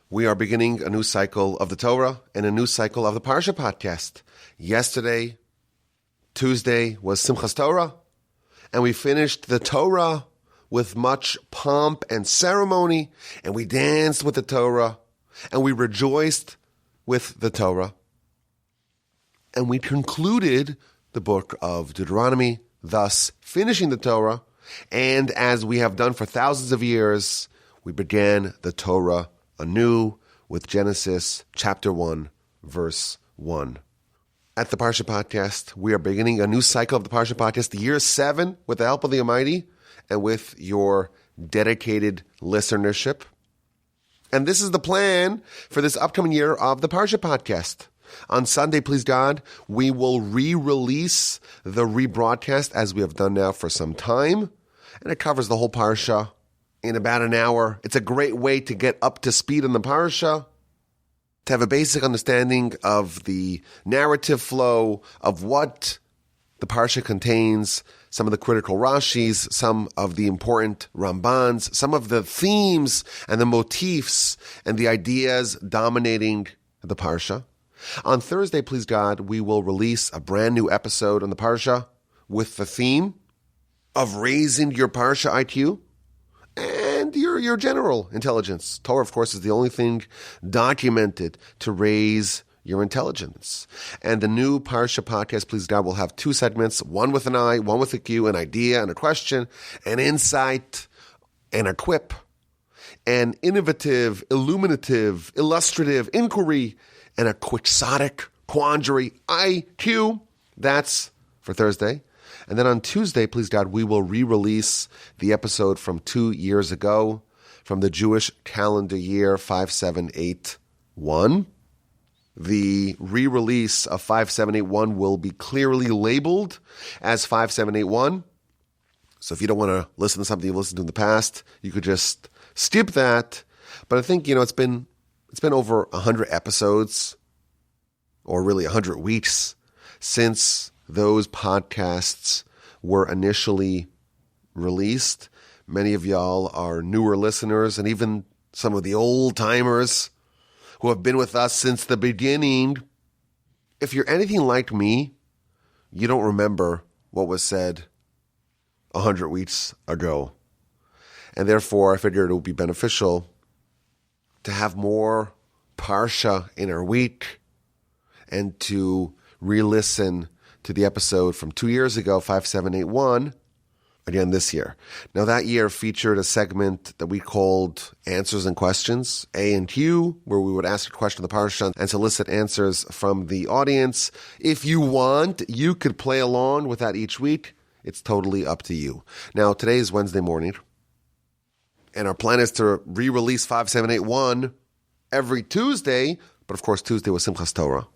We are beginning a new cycle of the Torah and a new cycle of the Parsha Podcast. Yesterday, Tuesday, was Simchas Torah, and we finished the Torah with much pomp and ceremony, and we danced with the Torah, and we rejoiced with the Torah. And we concluded the book of Deuteronomy, thus finishing the Torah, and as we have done for thousands of years, we began the Torah anew with Genesis chapter 1, verse 1. At the Parsha Podcast, we are beginning a new cycle of the Parsha Podcast, year 7, with the help of the Almighty and with your dedicated listenership. And this is the plan for this upcoming year of the Parsha Podcast. On Sunday, please God, we will re-release the rebroadcast as we have done now for some time. And it covers the whole Parsha in about an hour. It's a great way to get up to speed on the Parsha, to have a basic understanding of the narrative flow, of what the Parsha contains, some of the critical Rashis, some of the important Rambans, some of the themes and the motifs and the ideas dominating the Parsha. On Thursday, please God, we will release a brand new episode on the Parsha with the theme of raising your Parsha IQ and your general intelligence. Torah, of course, is the only thing documented to raise your intelligence. And the new Parsha Podcast, please God, will have 2 segments, one with an I, one with a Q, an idea and a question, an insight and a quip, an innovative, illuminative, illustrative inquiry, and a quixotic quandary IQ. That's for Thursday. And then on Tuesday, please God, we will re-release the episode from 2 years ago, from the Jewish calendar year 5781. The re-release of 5781 will be clearly labeled as 5781. So if you don't want to listen to something you've listened to in the past, you could just skip that. But I think, it's been over 100 episodes, or really 100 weeks, since those podcasts were initially released. Many of y'all are newer listeners, and even some of the old-timers who have been with us since the beginning. If you're anything like me, you don't remember what was said 100 weeks ago. And therefore, I figured it would be beneficial to have more Parsha in our week and to re-listen to the episode from 2 years ago, 5781, again this year. Now that year featured a segment that we called Answers and Questions, A and Q, where we would ask a question of the Parsha and solicit answers from the audience. If you want, you could play along with that each week. It's totally up to you. Now today is Wednesday morning, and our plan is to re-release 5781 every Tuesday, but of course Tuesday was Simchas Torah.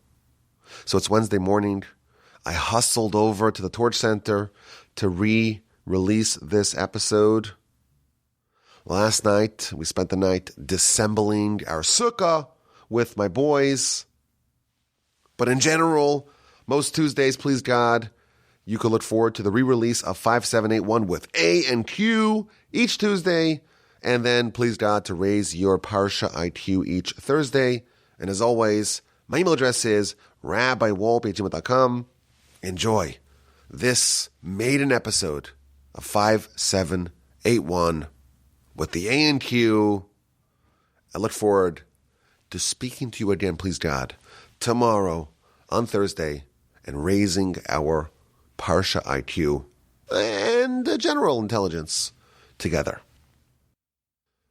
So it's Wednesday morning. I hustled over to the Torch Center to re-release this episode. Last night, we spent the night disassembling our sukkah with my boys. But in general, most Tuesdays, please God, you can look forward to the re-release of 5781 with A and Q each Tuesday. And then, please God, to raise your Parsha IQ each Thursday. And as always, my email address is rabbiwolpe@gmail.com. Enjoy this maiden episode of 5781 with the A and Q. I look forward to speaking to you again, please God, tomorrow on Thursday and raising our Parsha IQ and general intelligence together.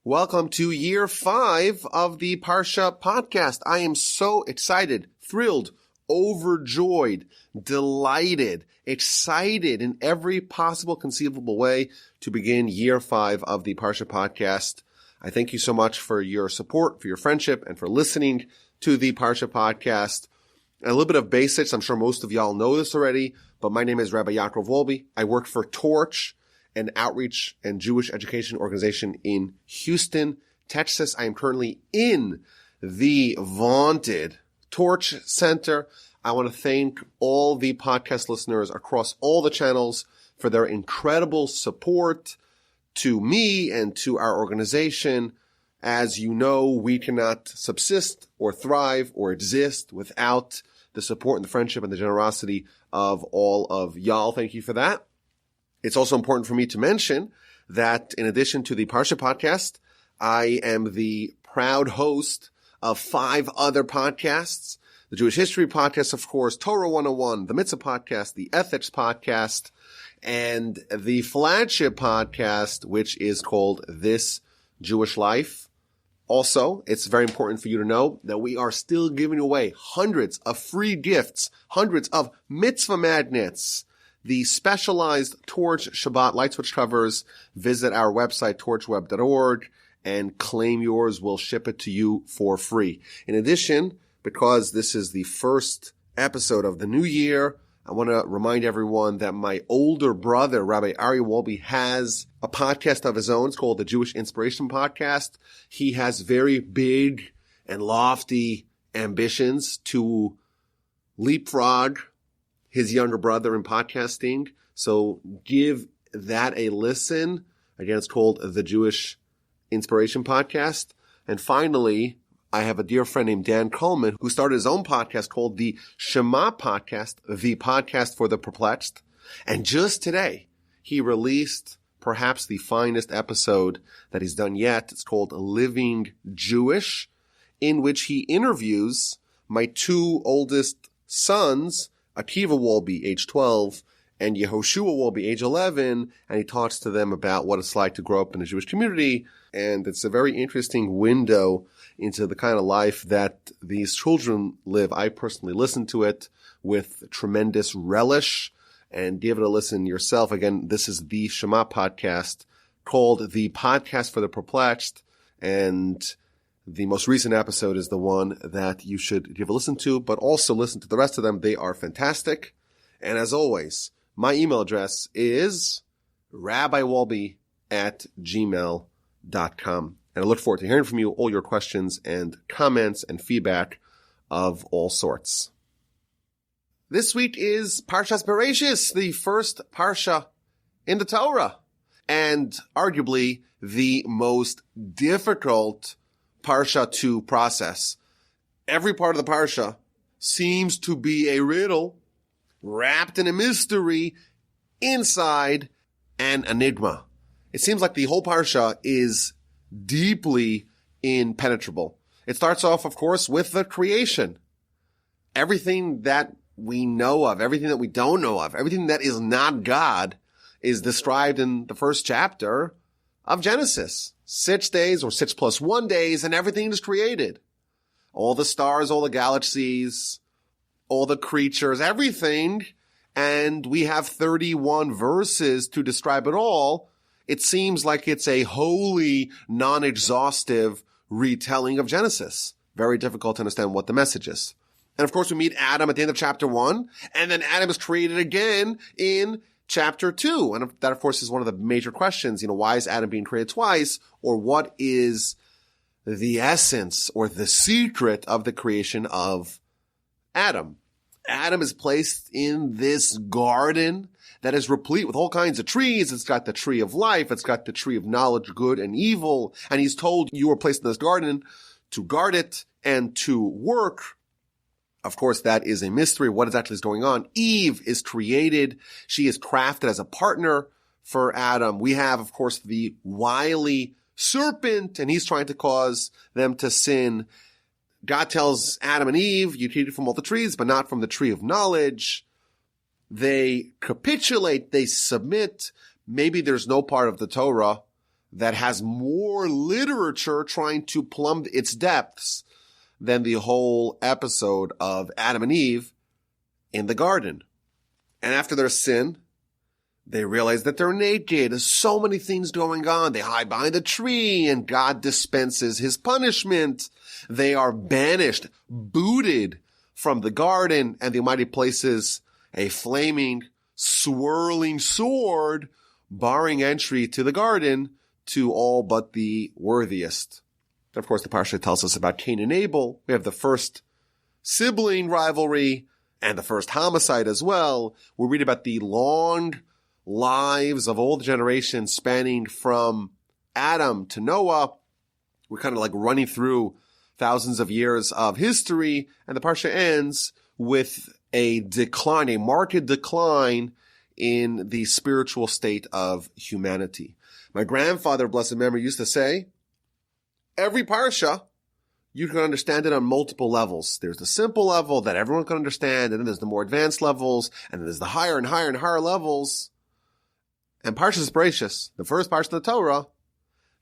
Welcome to year 5 of the Parsha Podcast. I am so excited, thrilled, overjoyed, delighted, excited in every possible conceivable way to begin year 5 of the Parsha Podcast. I thank you so much for your support, for your friendship, and for listening to the Parsha Podcast. And a little bit of basics. I'm sure most of y'all know this already, but my name is Rabbi Yaakov Wolbe. I work for Torch, an outreach and Jewish education organization in Houston, Texas. I am currently in the vaunted Torch Center. I want to thank all the podcast listeners across all the channels for their incredible support to me and to our organization. As you know, we cannot subsist or thrive or exist without the support and the friendship and the generosity of all of y'all. Thank you for that. It's also important for me to mention that in addition to the Parsha Podcast, I am the proud host of 5 other podcasts. The Jewish History Podcast, of course, Torah 101, the Mitzvah Podcast, the Ethics Podcast, and the flagship podcast, which is called This Jewish Life. Also, it's very important for you to know that we are still giving away hundreds of free gifts, hundreds of mitzvah magnets, the specialized Torch Shabbat light switch covers. Visit our website, torchweb.org, and claim yours. We'll ship it to you for free. In addition, because this is the first episode of the new year, I want to remind everyone that my older brother, Rabbi Ari Wolbe, has a podcast of his own. It's called the Jewish Inspiration Podcast. He has very big and lofty ambitions to leapfrog his younger brother in podcasting. So give that a listen. Again, it's called the Jewish Inspiration Podcast. And finally, I have a dear friend named Dan Coleman who started his own podcast called the Shema Podcast, the podcast for the perplexed. And just today, he released perhaps the finest episode that he's done yet. It's called Living Jewish, in which he interviews my 2 oldest sons, Akiva Wolbe, age 12, and Yehoshua Wolbe, age 11, and he talks to them about what it's like to grow up in a Jewish community. And it's a very interesting window into the kind of life that these children live. I personally listen to it with tremendous relish, and give it a listen yourself. Again, this is the Shema Podcast, called the Podcast for the Perplexed, and the most recent episode is the one that you should give a listen to, but also listen to the rest of them. They are fantastic. And as always, my email address is rabbiwolbe@gmail.com. And I look forward to hearing from you, all your questions and comments and feedback of all sorts. This week is Parsha Bereishis, the first Parsha in the Torah, and arguably the most difficult Parsha to process. Every part of the Parsha seems to be a riddle wrapped in a mystery inside an enigma. It seems like the whole Parsha is deeply impenetrable. It starts off, of course, with the creation. Everything that we know of, everything that we don't know of, everything that is not God is described in the first chapter of Genesis. 6 days or 6 plus 1 days and everything is created. All the stars, all the galaxies, all the creatures, everything. And we have 31 verses to describe it all. It seems like it's a wholly non-exhaustive retelling of Genesis. Very difficult to understand what the message is. And of course, we meet Adam at the end of chapter 1, and then Adam is created again in chapter 2. And that, of course, is one of the major questions. Why is Adam being created twice? Or what is the essence or the secret of the creation of Adam? Adam is placed in this garden that is replete with all kinds of trees. It's got the tree of life. It's got the tree of knowledge, good and evil. And he's told, you were placed in this garden to guard it and to work. Of course, that is a mystery. What exactly is going on? Eve is created. She is crafted as a partner for Adam. We have, of course, the wily serpent, and he's trying to cause them to sin. God tells Adam and Eve, you can eat from all the trees, but not from the tree of knowledge. They capitulate, they submit. Maybe there's no part of the Torah that has more literature trying to plumb its depths than the whole episode of Adam and Eve in the garden. And after their sin, they realize that they're naked. There's so many things going on. They hide behind a tree, and God dispenses his punishment. They are banished, booted from the garden, and the Almighty places a flaming, swirling sword, barring entry to the garden to all but the worthiest. Of course, the Parsha tells us about Cain and Abel. We have the first sibling rivalry and the first homicide as well. We read about the long lives of all the generations spanning from Adam to Noah. We're kind of like running through thousands of years of history, and the Parsha ends with a decline, a marked decline in the spiritual state of humanity. My grandfather, blessed memory, used to say, every Parsha, you can understand it on multiple levels. There's the simple level that everyone can understand, and then there's the more advanced levels, and then there's the higher and higher and higher levels. And Parsha Bereishis, the first Parsha of the Torah,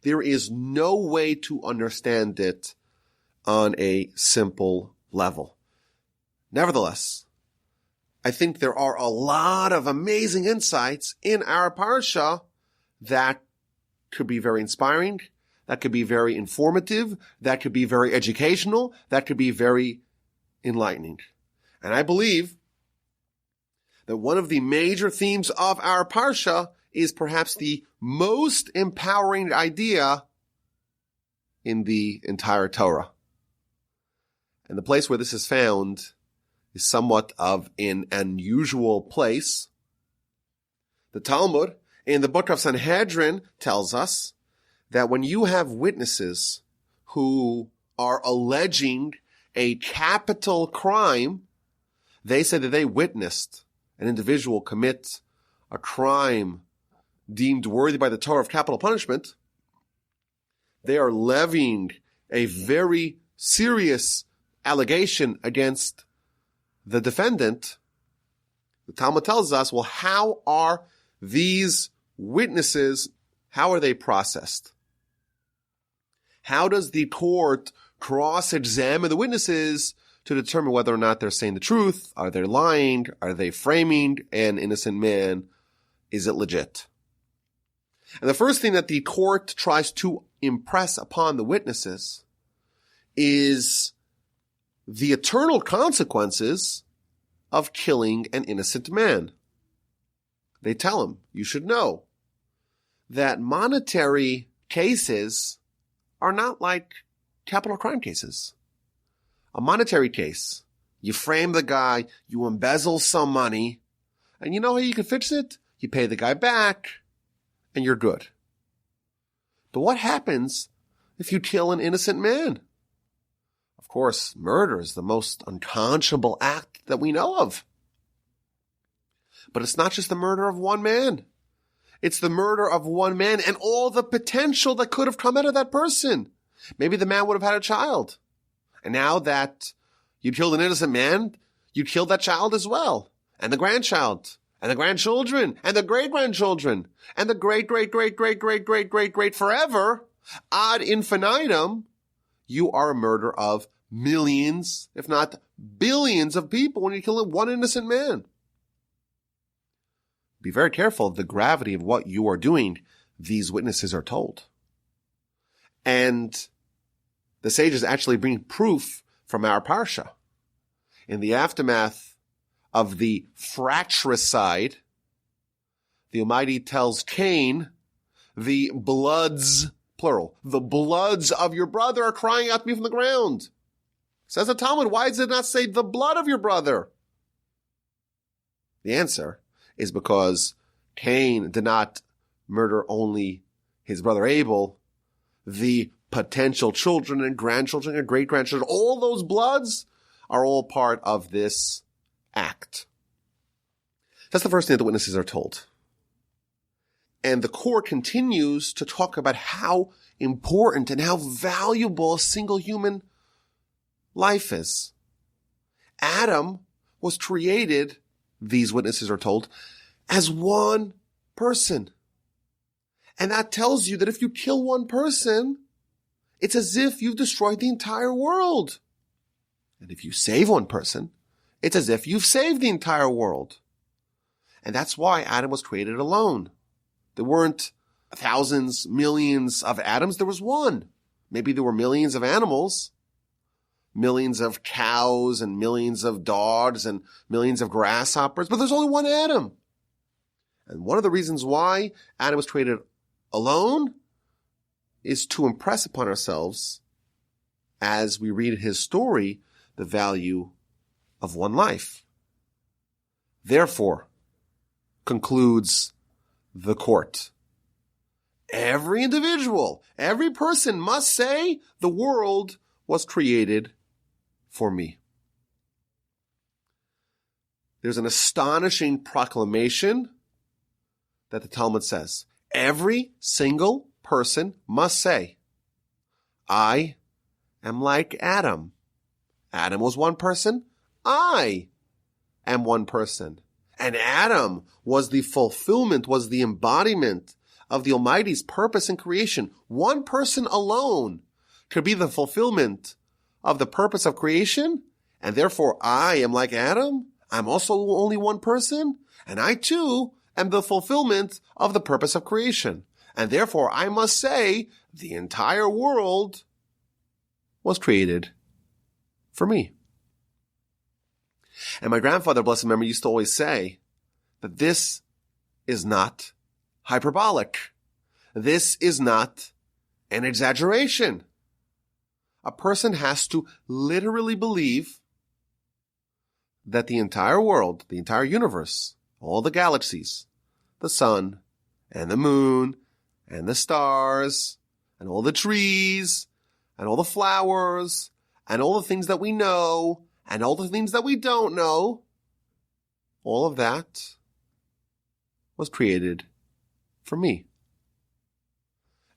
there is no way to understand it on a simple level. Nevertheless, I think there are a lot of amazing insights in our Parsha that could be very inspiring, that could be very informative, that could be very educational, that could be very enlightening. And I believe that one of the major themes of our Parsha is perhaps the most empowering idea in the entire Torah. And the place where this is found is somewhat of an unusual place. The Talmud in the book of Sanhedrin tells us that when you have witnesses who are alleging a capital crime, they say that they witnessed an individual commit a crime deemed worthy by the Torah of capital punishment, they are levying a very serious allegation against the defendant. The Talmud tells us, well, how are these witnesses, how are they processed? How does the court cross-examine the witnesses to determine whether or not they're saying the truth? Are they lying? Are they framing an innocent man? Is it legit? And the first thing that the court tries to impress upon the witnesses is the eternal consequences of killing an innocent man. They tell him, you should know that monetary cases are not like capital crime cases. A monetary case, you frame the guy, you embezzle some money, and you know how you can fix it? You pay the guy back, and you're good. But what happens if you kill an innocent man? Of course, murder is the most unconscionable act that we know of. But it's not just the murder of one man. It's the murder of one man and all the potential that could have come out of that person. Maybe the man would have had a child. And now that you killed an innocent man, you killed that child as well. And the grandchild. And the grandchildren. And the great-grandchildren. And the great-great-great-great-great-great-great-great forever. Ad infinitum. You are a murderer of millions, if not billions of people when you kill one innocent man. Be very careful of the gravity of what you are doing, these witnesses are told. And the sages actually bring proof from our Parsha. In the aftermath of the fratricide, the Almighty tells Cain, the bloods, plural, the bloods of your brother are crying out to me from the ground. Says the Talmud, why does it not say the blood of your brother? The answer is because Cain did not murder only his brother Abel, the potential children and grandchildren and great-grandchildren, all those bloods are all part of this act. That's the first thing that the witnesses are told. And the court continues to talk about how important and how valuable a single human life is. Adam was created, these witnesses are told, as one person. And that tells you that if you kill one person, it's as if you've destroyed the entire world. And if you save one person, it's as if you've saved the entire world. And that's why Adam was created alone. There weren't thousands, millions of Adams. There was one. Maybe there were millions of animals, millions of cows and millions of dogs and millions of grasshoppers, but there's only one Adam. And one of the reasons why Adam was created alone is to impress upon ourselves, as we read his story, the value of one life. Therefore, concludes the court, every individual, every person must say the world was created for me. There's an astonishing proclamation that the Talmud says. Every single person must say, I am like Adam. Adam was one person. I am one person. And Adam was the fulfillment, was the embodiment of the Almighty's purpose in creation. One person alone could be the fulfillment of the purpose of creation. And therefore, I am like Adam. I'm also only one person. And I too am the fulfillment of the purpose of creation. And therefore, I must say the entire world was created for me. And my grandfather, blessed memory, used to always say that this is not hyperbolic. This is not an exaggeration. A person has to literally believe that the entire world, the entire universe, all the galaxies, the sun and the moon and the stars and all the trees and all the flowers and all the things that we know and all the things that we don't know, all of that was created for me.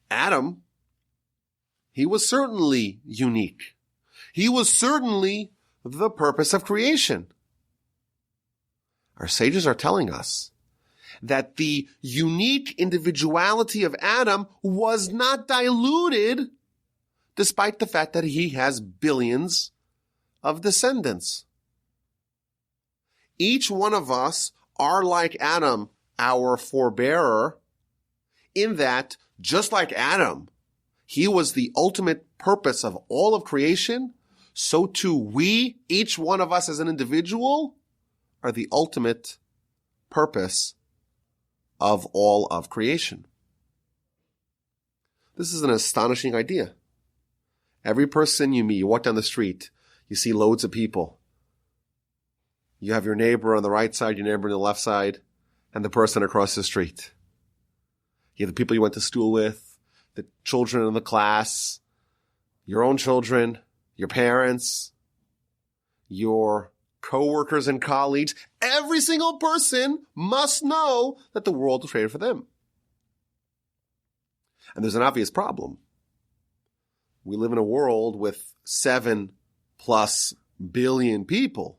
Adam, he was certainly unique. He was certainly the purpose of creation. Our sages are telling us that the unique individuality of Adam was not diluted despite the fact that he has billions of descendants. Each one of us are like Adam, our forebearer, in that, just like Adam, he was the ultimate purpose of all of creation, so too we, each one of us as an individual, are the ultimate purpose of all of creation. This is an astonishing idea. Every person you meet, you walk down the street, you see loads of people. You have your neighbor on the right side, your neighbor on the left side, and the person across the street. You have the people you went to school with, the children in the class, your own children, your parents, your co-workers and colleagues. Every single person must know that the world was created for them. And there's an obvious problem. We live in a world with 7+ billion people.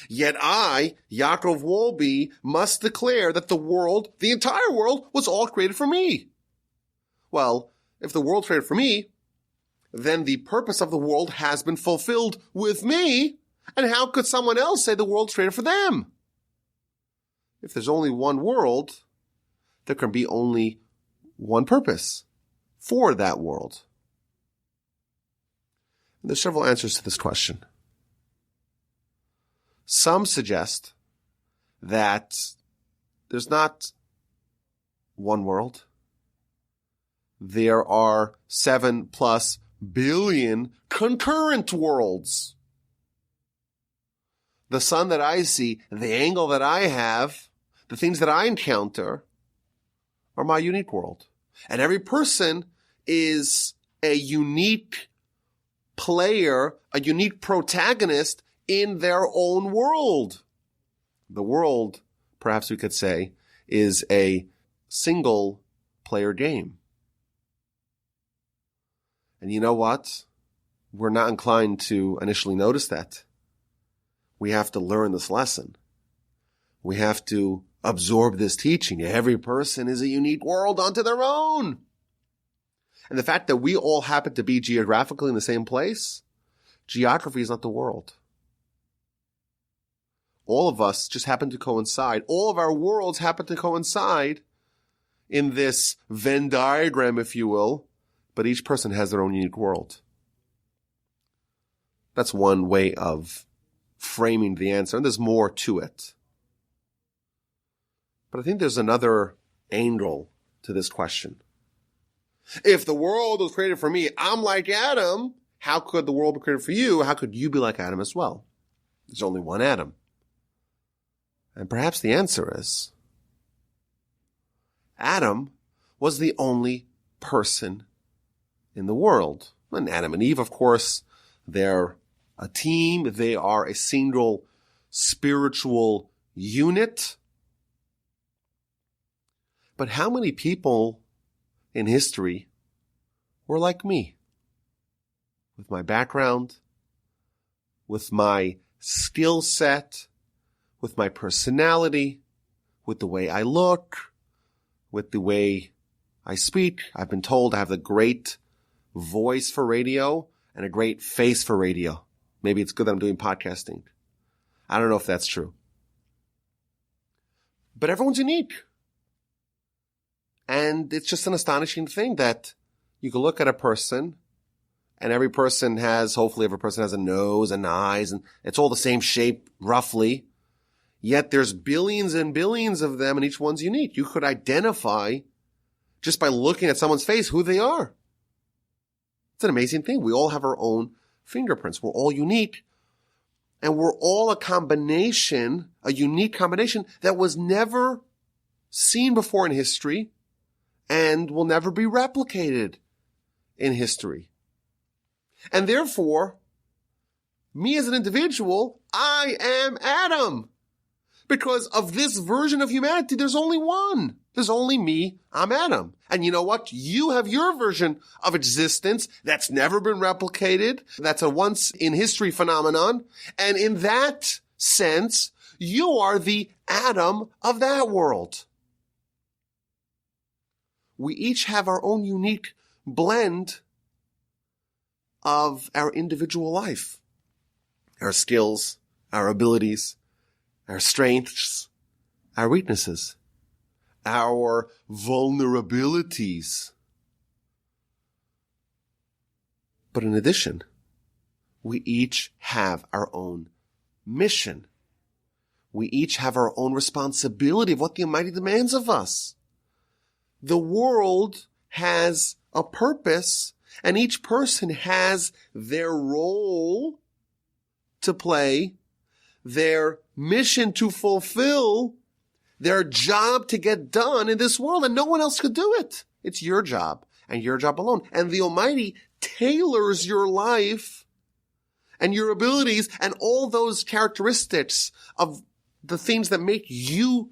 Yet I, Yaakov Wolbe, must declare that the world, the entire world, was all created for me. Well, if the world created for me, then the purpose of the world has been fulfilled with me. And how could someone else say the world's created for them? If there's only one world, there can be only one purpose for that world. And there's several answers to this question. Some suggest that there's not one world. There are 7+ billion concurrent worlds. The sun that I see, the angle that I have, the things that I encounter are my unique world. And every person is a unique player, a unique protagonist in their own world. The world, perhaps we could say, is a single player game. And you know what? We're not inclined to initially notice that. We have to learn this lesson. We have to absorb this teaching. Every person is a unique world unto their own. And the fact that we all happen to be geographically in the same place, geography is not the world. All of us just happen to coincide. All of our worlds happen to coincide in this Venn diagram, if you will, but each person has their own unique world. That's one way of framing the answer, and there's more to it. But I think there's another angle to this question. If the world was created for me, I'm like Adam, how could the world be created for you? How could you be like Adam as well? There's only one Adam. And perhaps the answer is, Adam was the only person in the world. And Adam and Eve, of course, they're a team. They are a single spiritual unit. But how many people in history were like me? With my background, with my skill set, with my personality, with the way I look, with the way I speak. I've been told I have a great voice for radio and a great face for radio. Maybe it's good that I'm doing podcasting. I don't know if that's true. But everyone's unique. And it's just an astonishing thing that you can look at a person, and every person has a nose and eyes, and it's all the same shape, roughly. Yet there's billions and billions of them, and each one's unique. You could identify, just by looking at someone's face, who they are. It's an amazing thing. We all have our own fingerprints. We're all unique. And we're all a unique combination that was never seen before in history and will never be replicated in history. And therefore, me as an individual, I am Adam. Because of this version of humanity, there's only one. There's only me, I'm Adam. And you know what? You have your version of existence that's never been replicated. That's a once in history phenomenon. And in that sense, you are the Adam of that world. We each have our own unique blend of our individual life, our skills, our abilities, our strengths, our weaknesses, our vulnerabilities. But in addition, we each have our own mission. We each have our own responsibility of what the Almighty demands of us. The world has a purpose, and each person has their role to play, their mission to fulfill, their job to get done in this world, and no one else could do it. It's your job, and your job alone. And the Almighty tailors your life and your abilities and all those characteristics of the things that make you,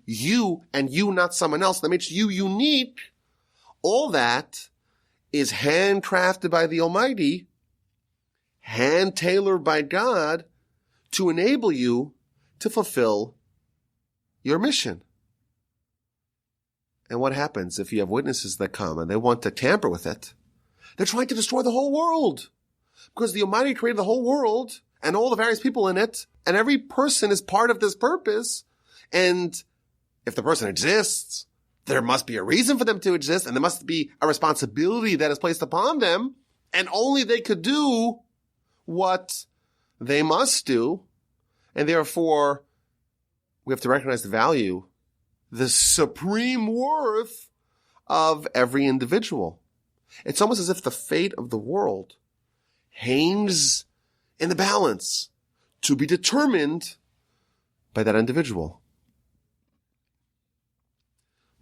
and you, not someone else, that makes you unique. All that is handcrafted by the Almighty, hand-tailored by God to enable you to fulfill your mission. And what happens if you have witnesses that come and they want to tamper with it? They're trying to destroy the whole world. Because the Almighty created the whole world and all the various people in it, and every person is part of this purpose. And if the person exists, there must be a reason for them to exist, and there must be a responsibility that is placed upon them, and only they could do what they must do. And therefore, we have to recognize the value, the supreme worth of every individual. It's almost as if the fate of the world hangs in the balance to be determined by that individual.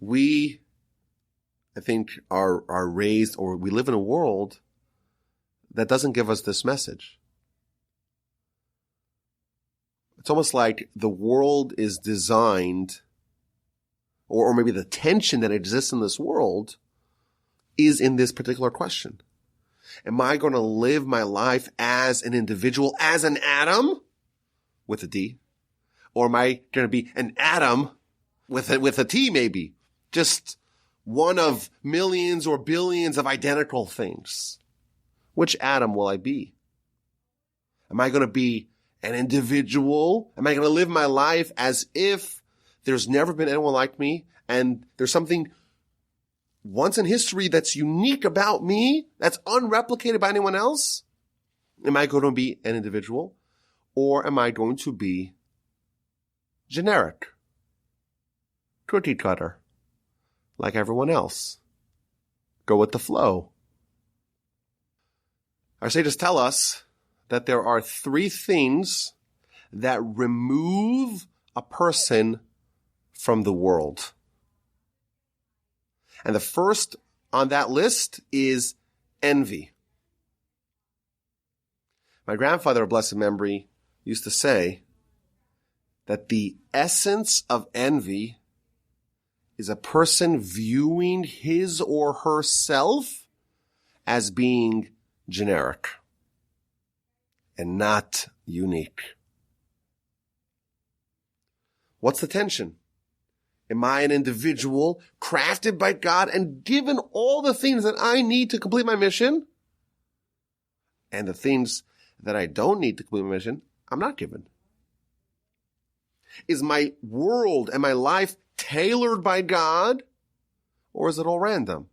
We, I think, are raised, or we live in a world that doesn't give us this message. It's almost like the world is designed, or maybe the tension that exists in this world is in this particular question. Am I going to live my life as an individual, as an Adam with a D? Or am I going to be an Adam with a T maybe? Just one of millions or billions of identical things. Which Adam will I be? Am I going to be an individual? Am I going to live my life as if there's never been anyone like me, and there's something once in history that's unique about me, that's unreplicated by anyone else? Am I going to be an individual, or am I going to be generic, cookie cutter, like everyone else? Go with the flow. Our sages tell us that there are three things that remove a person from the world. And the first on that list is envy. My grandfather, of blessed memory, used to say that the essence of envy is a person viewing his or herself as being generic and not unique. What's the tension? Am I an individual crafted by God and given all the things that I need to complete my mission? And the things that I don't need to complete my mission, I'm not given. Is my world and my life tailored by God, or is it all random?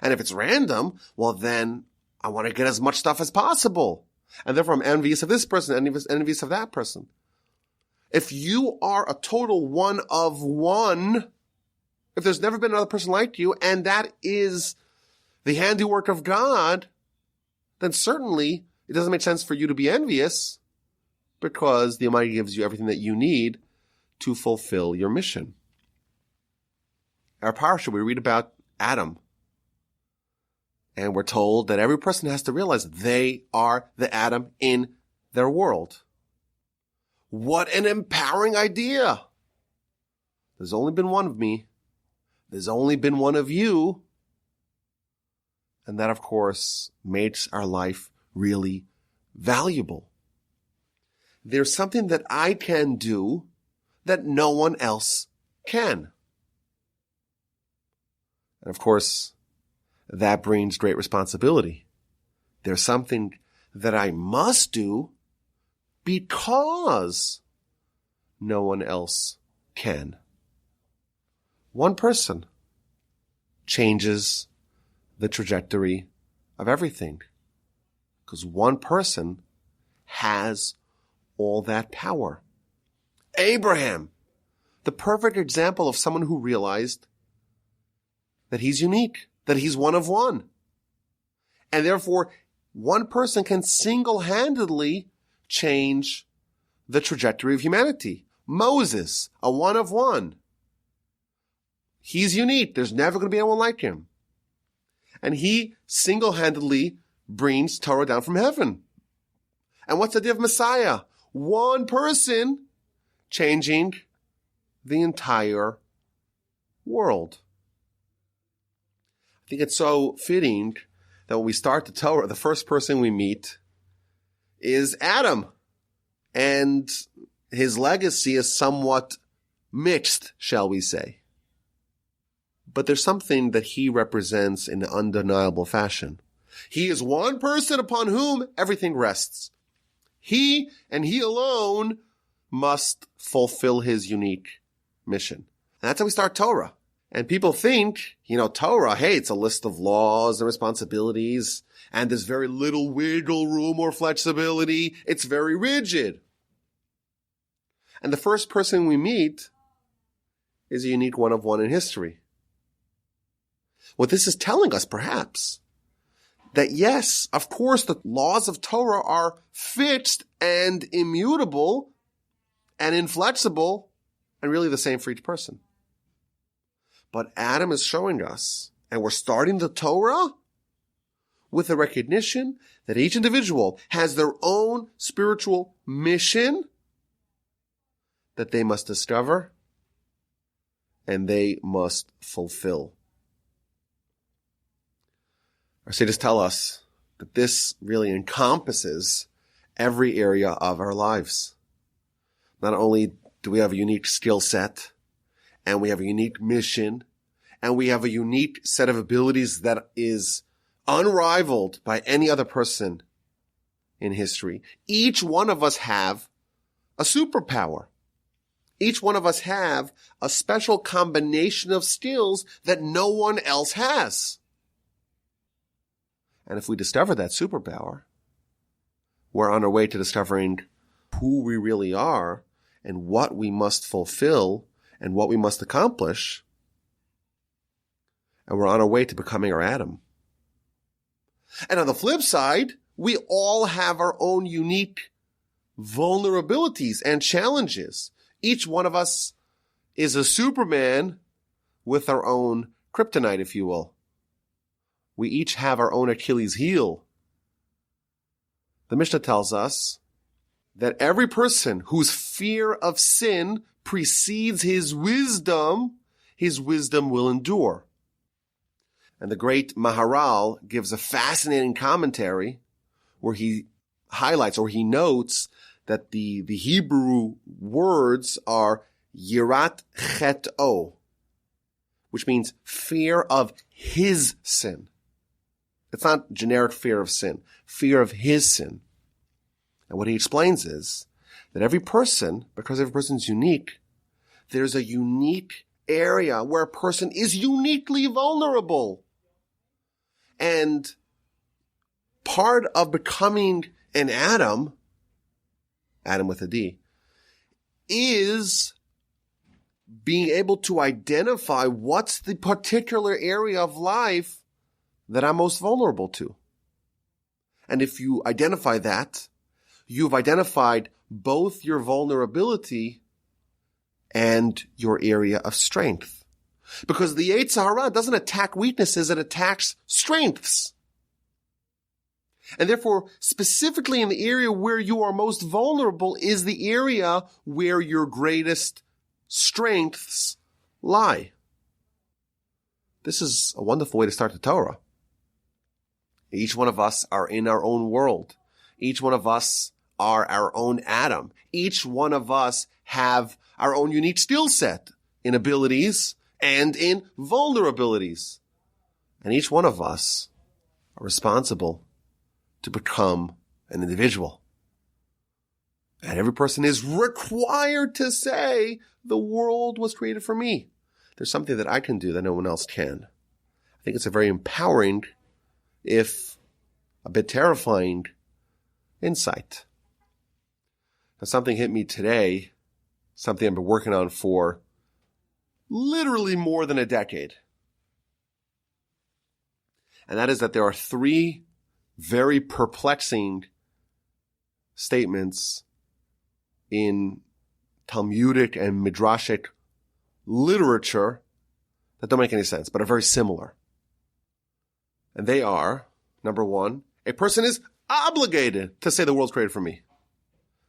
And if it's random, well then I want to get as much stuff as possible. And therefore I'm envious of this person, envious of that person. If you are a total one of one, if there's never been another person like you, and that is the handiwork of God, then certainly it doesn't make sense for you to be envious, because the Almighty gives you everything that you need to fulfill your mission. Our Parsha, we read about Adam. And we're told that every person has to realize they are the Adam in their world. What an empowering idea. There's only been one of me. There's only been one of you. And that, of course, makes our life really valuable. There's something that I can do that no one else can. And of course, that brings great responsibility. There's something that I must do because no one else can. One person changes the trajectory of everything, because one person has all that power. Abraham, the perfect example of someone who realized that he's unique, that he's one of one. And therefore, one person can single-handedly change the trajectory of humanity. Moses, a one of one. He's unique. There's never going to be anyone like him. And he single-handedly brings Torah down from heaven. And what's the idea of Messiah? One person changing the entire world. I think it's so fitting that when we start the Torah, the first person we meet is Adam. And his legacy is somewhat mixed, shall we say. But there's something that he represents in an undeniable fashion. He is one person upon whom everything rests. He and he alone must fulfill his unique mission. And that's how we start Torah. And people think, Torah, hey, it's a list of laws and responsibilities, and there's very little wiggle room or flexibility. It's very rigid. And the first person we meet is a unique one of one in history. What this is telling us, perhaps, that yes, of course, the laws of Torah are fixed and immutable and inflexible and really the same for each person. But Adam is showing us, and we're starting the Torah with the recognition that each individual has their own spiritual mission that they must discover and they must fulfill. Our sages tell us that this really encompasses every area of our lives. Not only do we have a unique skill set, and we have a unique mission, and we have a unique set of abilities that is unrivaled by any other person in history. Each one of us have a superpower. Each one of us have a special combination of skills that no one else has. And if we discover that superpower, we're on our way to discovering who we really are and what we must fulfill and what we must accomplish. And we're on our way to becoming our Adam. And on the flip side, we all have our own unique vulnerabilities and challenges. Each one of us is a Superman with our own kryptonite, if you will. we each have our own Achilles heel. The Mishnah tells us that every person whose fear of sin precedes his wisdom will endure. And the great Maharal gives a fascinating commentary where he highlights or he notes that the Hebrew words are yirat chet'o, which means fear of his sin. It's not generic fear of sin, fear of his sin. And what he explains is that every person, because every person is unique, there's a unique area where a person is uniquely vulnerable. And part of becoming an Adam with a D, is being able to identify what's the particular area of life that I'm most vulnerable to. And if you identify that, you've identified both your vulnerability and your area of strength. Because the Yetzer Hara doesn't attack weaknesses, it attacks strengths. And therefore, specifically in the area where you are most vulnerable is the area where your greatest strengths lie. This is a wonderful way to start the Torah. Each one of us are in our own world. Each one of us are our own Adam. Each one of us have our own unique skill set in abilities and in vulnerabilities. And each one of us are responsible to become an individual. And every person is required to say, the world was created for me. There's something that I can do that no one else can. I think it's a very empowering, if a bit terrifying, insight. Now, something hit me today, something I've been working on for literally more than a decade. And that is that there are three very perplexing statements in Talmudic and Midrashic literature that don't make any sense, but are very similar. And they are, number one, a person is obligated to say the world's created for me.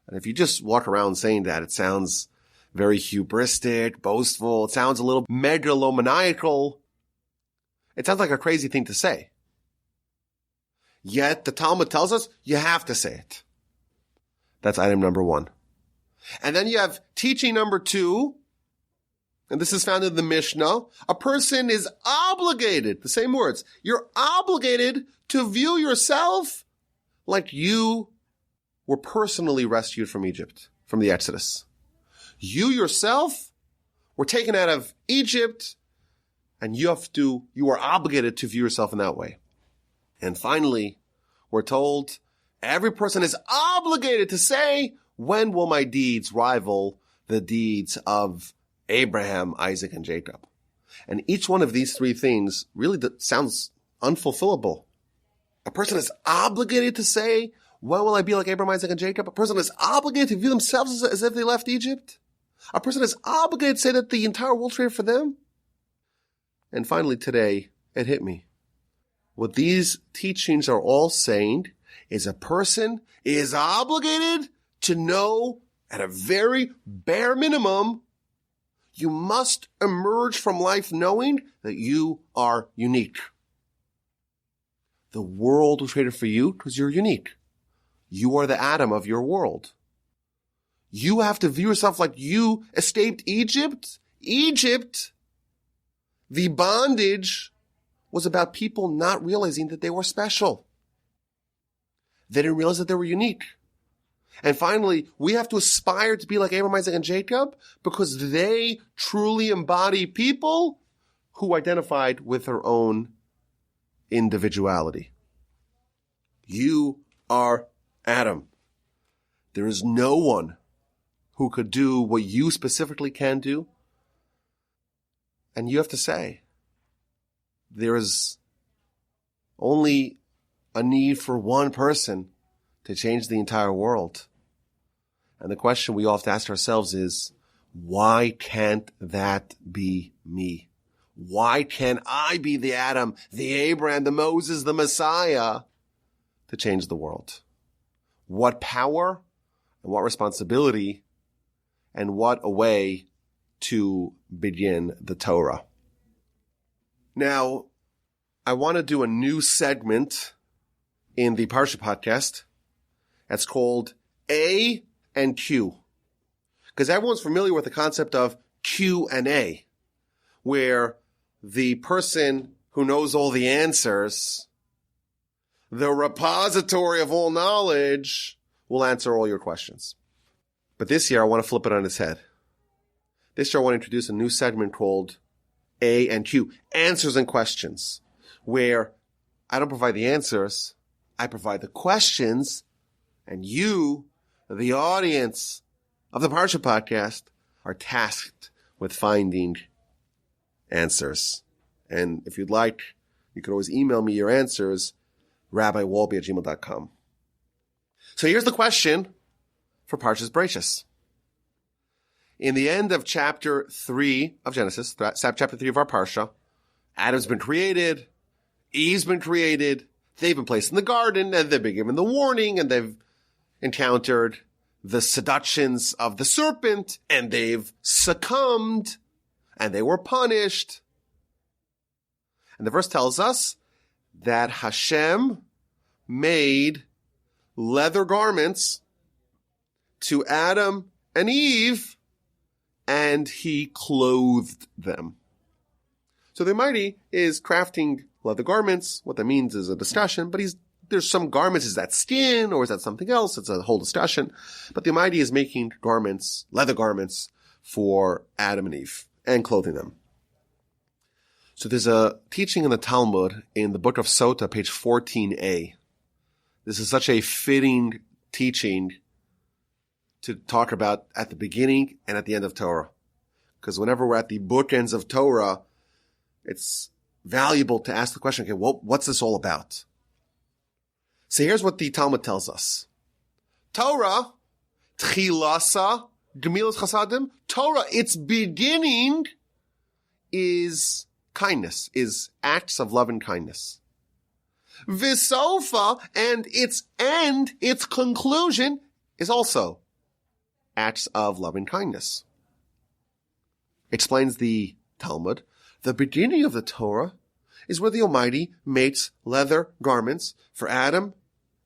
And if you just walk around saying that, it sounds very hubristic, boastful. It sounds a little megalomaniacal. It sounds like a crazy thing to say. Yet the Talmud tells us you have to say it. That's item number one. And then you have teaching number two, and this is found in the Mishnah. A person is obligated, the same words, you're obligated to view yourself like you were personally rescued from Egypt, from the Exodus. You yourself were taken out of Egypt, and you are obligated to view yourself in that way. And finally, we're told every person is obligated to say, when will my deeds rival the deeds of Abraham, Isaac, and Jacob? And each one of these three things really sounds unfulfillable. A person is obligated to say, when will I be like Abraham, Isaac, and Jacob? A person is obligated to view themselves as if they left Egypt. A person is obligated to say that the entire world created for them. And finally today, it hit me. What these teachings are all saying is a person is obligated to know, at a very bare minimum, you must emerge from life knowing that you are unique. The world was created for you because you're unique. You are the Adam of your world. You have to view yourself like you escaped Egypt. Egypt, the bondage was about people not realizing that they were special. They didn't realize that they were unique. And finally, we have to aspire to be like Abraham, Isaac, and Jacob because they truly embody people who identified with their own individuality. You are Adam. There is no one who could do what you specifically can do. And you have to say, there is only a need for one person to change the entire world. And the question we all have to ask ourselves is, why can't that be me? Why can't I be the Adam, the Abraham, the Moses, the Messiah to change the world? What power and what responsibility and what a way to begin the Torah. Now, I want to do a new segment in the Parsha Podcast. That's called A and Q. Because everyone's familiar with the concept of Q&A, where the person who knows all the answers, the repository of all knowledge, will answer all your questions. But this year, I want to flip it on its head. This year, I want to introduce a new segment called A and Q, answers and questions, where I don't provide the answers, I provide the questions, and you, the audience of the Parsha Podcast, are tasked with finding answers. And if you'd like, you could always email me your answers, rabbiwalby@gmail.com. So here's the question for Parshas Bereishis. In the end of chapter 3 of Genesis, chapter 3 of our Parsha, Adam's been created, Eve's been created, they've been placed in the garden, and they've been given the warning, and they've encountered the seductions of the serpent, and they've succumbed, and they were punished. And the verse tells us that Hashem made leather garments to Adam and Eve, and he clothed them. So the Almighty is crafting leather garments. What that means is a discussion, but there's some garments. Is that skin or is that something else? It's a whole discussion. But the Almighty is making garments, leather garments for Adam and Eve and clothing them. So there's a teaching in the Talmud in the book of Sota, page 14a. This is such a fitting teaching to talk about at the beginning and at the end of Torah. Because whenever we're at the bookends of Torah, it's valuable to ask the question, okay, what's this all about? So here's what the Talmud tells us. Torah, tchilasa, gemilas chasadim, Torah, its beginning is kindness, is acts of love and kindness. Visofa, and its end, its conclusion, is also acts of love and kindness. Explains the Talmud, the beginning of the Torah is where the Almighty makes leather garments for Adam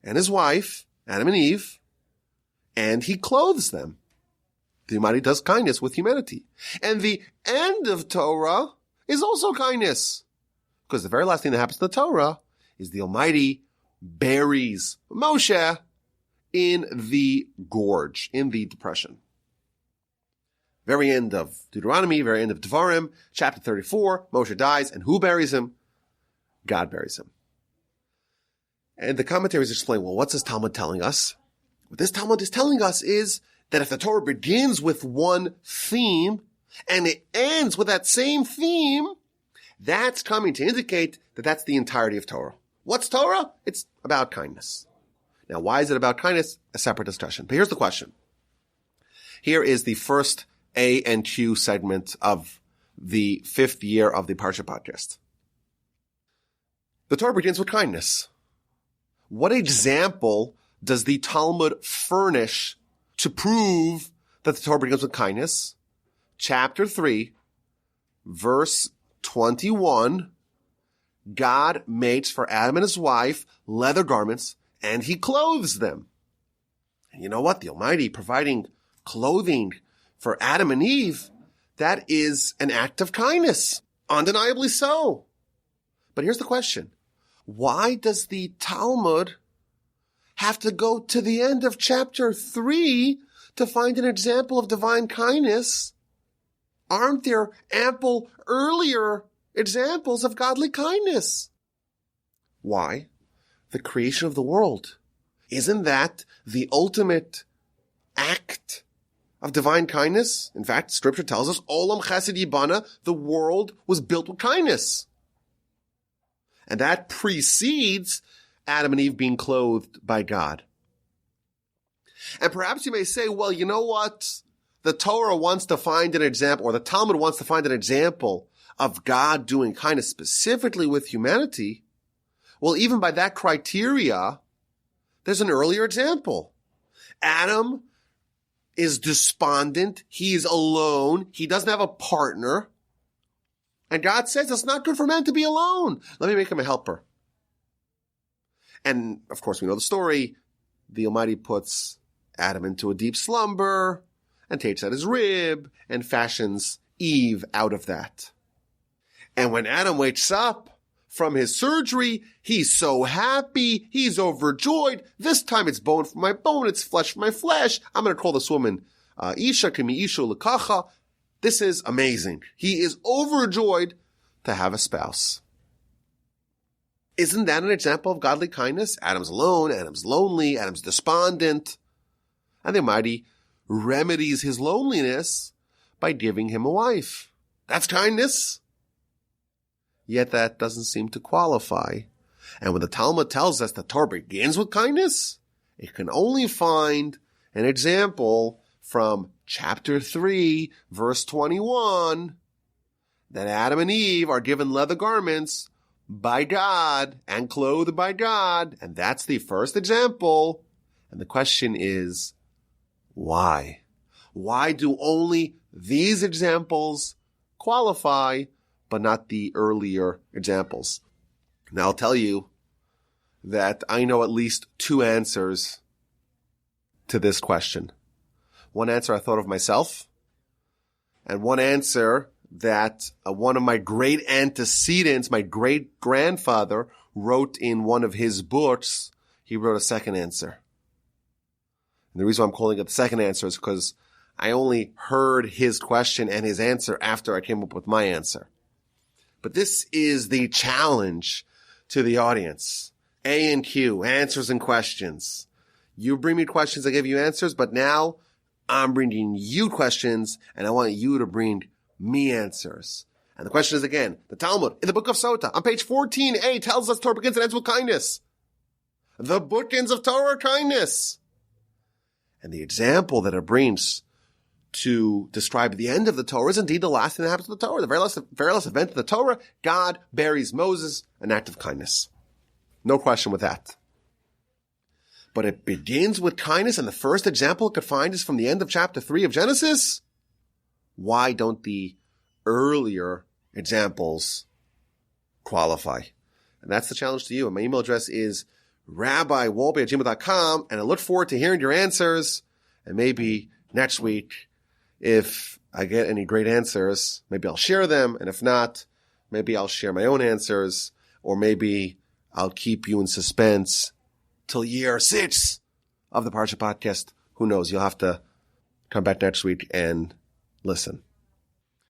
and his wife, Adam and Eve, and he clothes them. The Almighty does kindness with humanity. And the end of Torah is also kindness. Because the very last thing that happens to the Torah is the Almighty buries Moshe in the gorge, in the depression. Very end of Deuteronomy, very end of Devarim, chapter 34, Moshe dies, and who buries him? God buries him. And the commentaries explain, well, what's this Talmud telling us? What this Talmud is telling us is that if the Torah begins with one theme, and it ends with that same theme, that's coming to indicate that that's the entirety of Torah. What's Torah? It's about kindness. Now, why is it about kindness? A separate discussion. But here's the question. Here is the first A and Q segment of the 5th year of the Parsha Podcast. The Torah begins with kindness. What example does the Talmud furnish to prove that the Torah begins with kindness? Chapter 3, verse 21, God makes for Adam and his wife leather garments, and he clothes them. And you know what? The Almighty providing clothing for Adam and Eve, that is an act of kindness. Undeniably so. But here's the question. Why does the Talmud have to go to the end of chapter 3 to find an example of divine kindness? Aren't there ample earlier examples of godly kindness? Why? The creation of the world. Isn't that the ultimate act of divine kindness? In fact, Scripture tells us, Olam Chesed Yibana, the world was built with kindness. And that precedes Adam and Eve being clothed by God. And perhaps you may say, well, you know what? The Torah wants to find an example, or the Talmud wants to find an example of God doing kindness specifically with humanity, well, even by that criteria, there's an earlier example. Adam is despondent. He's alone. He doesn't have a partner. And God says it's not good for man to be alone. Let me make him a helper. And, of course, we know the story. The Almighty puts Adam into a deep slumber and takes out his rib and fashions Eve out of that. And when Adam wakes up from his surgery, he's so happy. He's overjoyed. This time it's bone for my bone. It's flesh for my flesh. I'm going to call this woman Isha, Kimi Isha Lekacha. This is amazing. He is overjoyed to have a spouse. Isn't that an example of godly kindness? Adam's alone. Adam's lonely. Adam's despondent. And the Almighty remedies his loneliness by giving him a wife. That's kindness. Yet that doesn't seem to qualify. And when the Talmud tells us the Torah begins with kindness, it can only find an example from chapter 3, verse 21, that Adam and Eve are given leather garments by God and clothed by God. And that's the first example. And the question is, why? Why do only these examples qualify, but not the earlier examples? Now I'll tell you that I know at least two answers to this question. One answer I thought of myself, and one answer that one of my great antecedents, my great grandfather, wrote in one of his books. He wrote a second answer. And the reason I'm calling it the second answer is because I only heard his question and his answer after I came up with my answer. But this is the challenge to the audience. A and Q, answers and questions. You bring me questions, I give you answers, but now I'm bringing you questions, and I want you to bring me answers. And the question is again, the Talmud in the book of Sota on page 14a tells us Torah begins and ends with kindness. The bookends of Torah are kindness. And the example that it brings to describe the end of the Torah is indeed the last thing that happens to the Torah. The very last event of the Torah, God buries Moses, an act of kindness. No question with that. But it begins with kindness, and the first example it could find is from the end of chapter 3 of Genesis. Why don't the earlier examples qualify? And that's the challenge to you. And my email address is rabbiwolbe@gmail.com, and I look forward to hearing your answers. And maybe next week, if I get any great answers, maybe I'll share them. And if not, maybe I'll share my own answers, or maybe I'll keep you in suspense till year 6 of the Parsha Podcast. Who knows? You'll have to come back next week and listen.